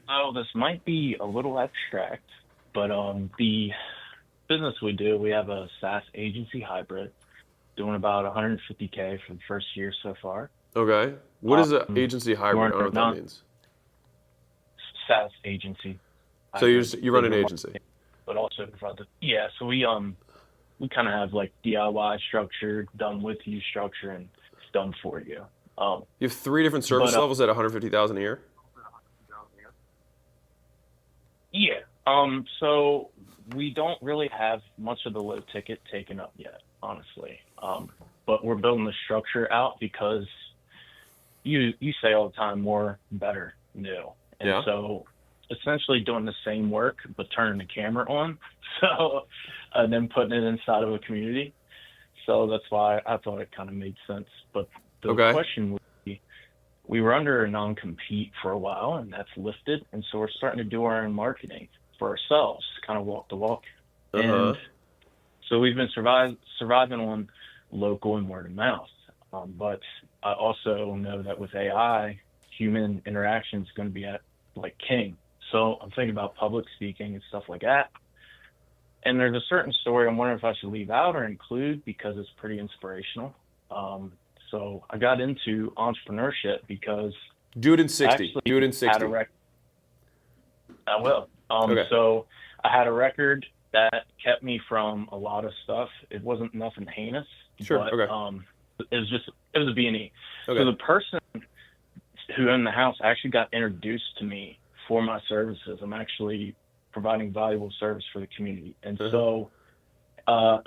So this might be a little abstract, but the business we do, we have a SaaS agency hybrid, doing about 150K for the first year so far. Okay. What is an Um, agency we're hybrid? I don't know under what that non means. SaaS agency So you hybrid, just, you run an digital agency. marketing, but also provide the yeah. So we kind of have like DIY structure, done with you structure, and it's done for you. Um, You have three different but service levels at 150,000 a year. Yeah. So we don't really have much of the low ticket taken up yet, honestly. But we're building the structure out because you say all the time more, better, new. And Yeah. so essentially doing the same work but turning the camera on. So and then putting it inside of a community. So that's why I thought it kind of made sense. But the Okay. question would be, we were under a non-compete for a while, and that's lifted, and so we're starting to do our own marketing for ourselves, kind of walk the walk. Uh And huh. so we've been surviving on local and word of mouth. But I also know that with AI, human interaction is going to be at like king. So I'm thinking about public speaking and stuff like that. And there's a certain story I'm wondering if I should leave out or include because it's pretty inspirational. Um, so I got into entrepreneurship because Do it in I 60. Do it actually in had a 60. record. I will. Okay. So I had a record that kept me from a lot of stuff. It wasn't nothing heinous, Sure. but Okay. it was a B&E. So Okay. the person who owned the house actually got introduced to me for my services. I'm actually providing valuable service for the community, and Uh huh. so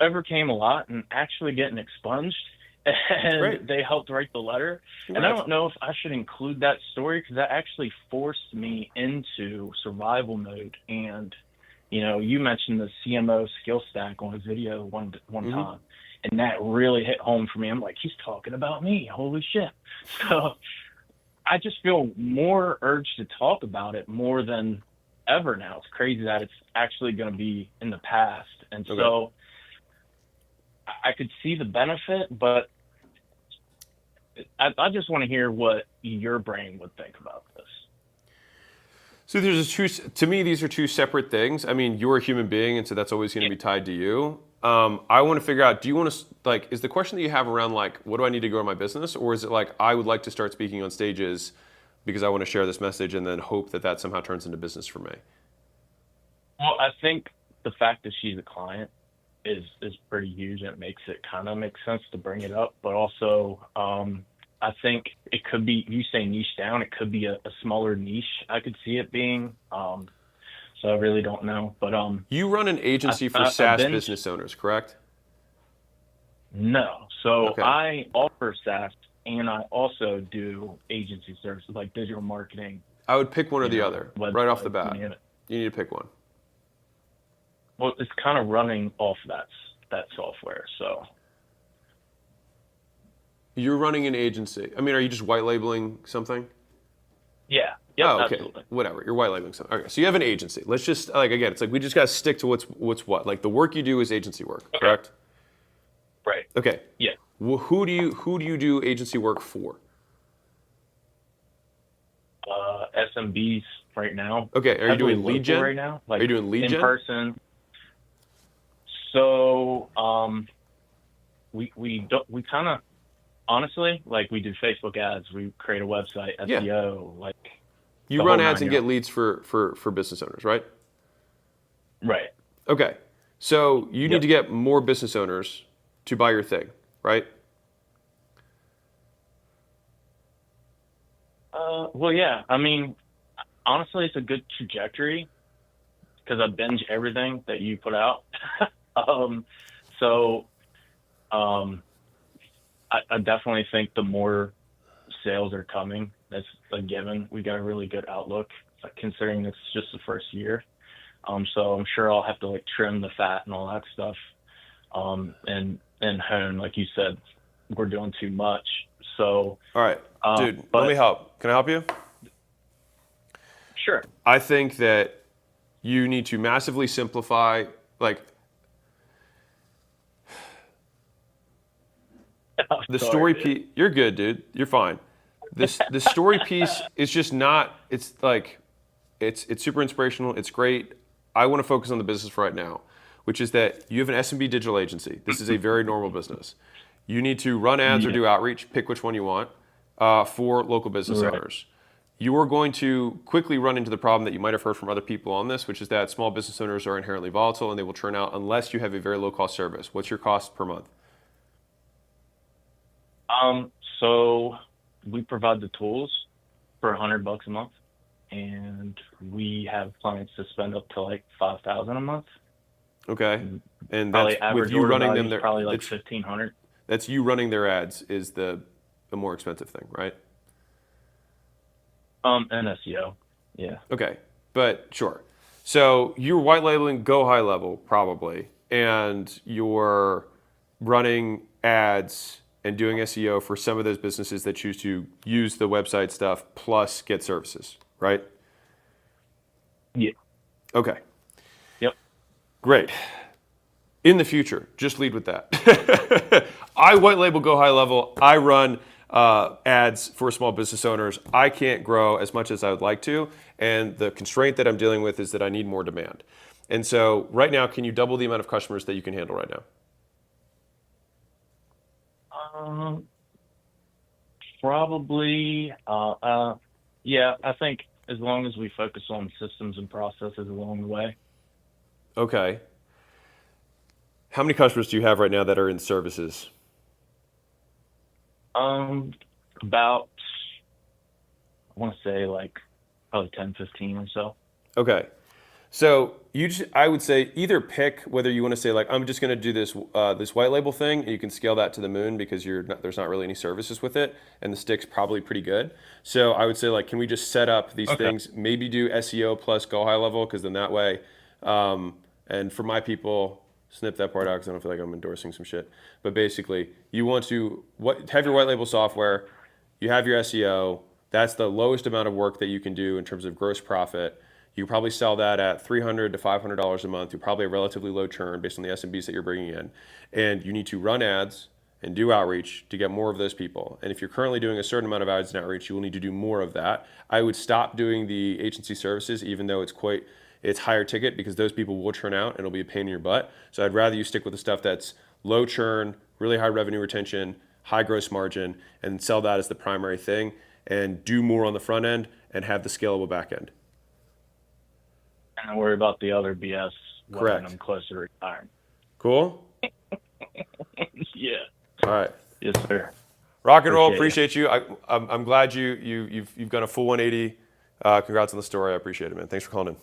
overcame a lot and actually getting expunged. And Great. they helped write the letter. And I Congrats. don't know if I should include that story because that actually forced me into survival mode. And, you mentioned the CMO skill stack on a video one Mm-hmm. time, and that really hit home for me. I'm like, he's talking about me. Holy shit. So I just feel more urged to talk about it more than ever now. It's crazy that it's actually going to be in the past. And Okay. so I could see the benefit, but I just want to hear what your brain would think about this. So there's two. To me, these are two separate things. I mean, you're a human being, and so that's always going to Yeah. be tied to you. I want to figure out. Do you want to like? Is the question that you have around like, what do I need to grow in my business, or is it like I would like to start speaking on stages because I want to share this message and then hope that that somehow turns into business for me? Well, I think the fact that she's a client is pretty huge, and it makes it kind of make sense to bring it up. But also, I think it could be you say niche down. It could be a smaller niche. I could see it being. So I really don't know. But You run an agency for I've SaaS been business owners, correct? no. So Okay. I offer SaaS, and I also do agency services like digital marketing. I would pick one or the other right off the Websites, you bat. name it. You need to pick one. Well, it's kind of running off that software. So You're running an agency. I mean, are you just white labeling something? yeah, yep, Oh, okay. absolutely. Whatever. You're white labeling something. Okay. So you have an agency. Let's just like again, it's like we just gotta stick to what's what. Like the work you do is agency work, Okay, correct? right. Okay. Yeah. Who do you do agency work for? SMBs right now, Okay. Are you heavily doing lead local gen? right now, Are you like doing lead in gen? person. So we kind of honestly like we do Facebook ads, we create a website, Yeah. SEO, like You the run whole ads nine and get yards. leads for business owners, right? Right. Okay. So you need Yep. to get more business owners to buy your thing, right? Well, yeah. I mean, honestly, it's a good trajectory because I binge everything that you put out. um, so um, I definitely think the more sales are coming, that's a given. We got a really good outlook considering it's just the first year. So I'm sure I'll have to like trim the fat and all that stuff. And hone, like you said, we're doing too much. So, All right, dude. Let me but help. Can I help you? sure. I think that you need to massively simplify. Like I'm the sorry, story dude. piece. You're good, dude. You're fine. The story piece is just not. It's like It's super inspirational. It's great. I want to focus on the business for right now, which is that you have an SMB digital agency. This is a very normal business. You need to run ads or Yeah. do outreach, pick which one you want, for local business Right. owners. You are going to quickly run into the problem that you might have heard from other people on this, which is that small business owners are inherently volatile and they will churn out unless you have a very low cost service. What's your cost per month? So we provide the tools for $100 a month, and we have clients to spend up to like 5,000 a month. Okay, and that's Probably with average you order running value them is there. probably like 1,500. That's you running their ads is the more expensive thing, right? And SEO. Yeah. Okay, but sure. So you're white labeling Go High Level probably, and you're running ads and doing SEO for some of those businesses that choose to use the website stuff plus get services, right? Yeah. Okay, Yep. great. In the future, just lead with that. I white label Go High Level. I run ads for small business owners. I can't grow as much as I would like to, and the constraint that I'm dealing with is that I need more demand. And so right now, can you double the amount of customers that you can handle right now? Um, Probably. Yeah. I think as long as we focus on systems and processes along the way. Okay. How many customers do you have right now that are in services? Um, about I want to say like probably 10, 15 or so. Okay. So I would say either pick whether you want to say like I'm just going to do this white label thing, and you can scale that to the moon because there's not really any services with it, and the stick's probably pretty good. So I would say like, can we just set up these Okay. things? Maybe do SEO plus Go High Level because then that way, and for my people, snip that part out because I don't feel like I'm endorsing some shit. But basically, you want to have your white label software, you have your SEO. That's the lowest amount of work that you can do in terms of gross profit. You probably sell that at $300 to $500 a month. You're probably a relatively low churn based on the SMBs that you're bringing in. And you need to run ads and do outreach to get more of those people. And if you're currently doing a certain amount of ads and outreach, you will need to do more of that. I would stop doing the agency services, even though it's higher ticket because those people will churn out and it'll be a pain in your butt. So I'd rather you stick with the stuff that's low churn, really high revenue retention, high gross margin, and sell that as the primary thing and do more on the front end and have the scalable back end. And worry about the other BS when Correct. I'm closer to retiring. Cool? Yeah. All right. Yes, sir. Rock and roll. Appreciate you. Appreciate you. I'm glad you've done a full 180. Congrats on the story. I appreciate it, man. Thanks for calling in.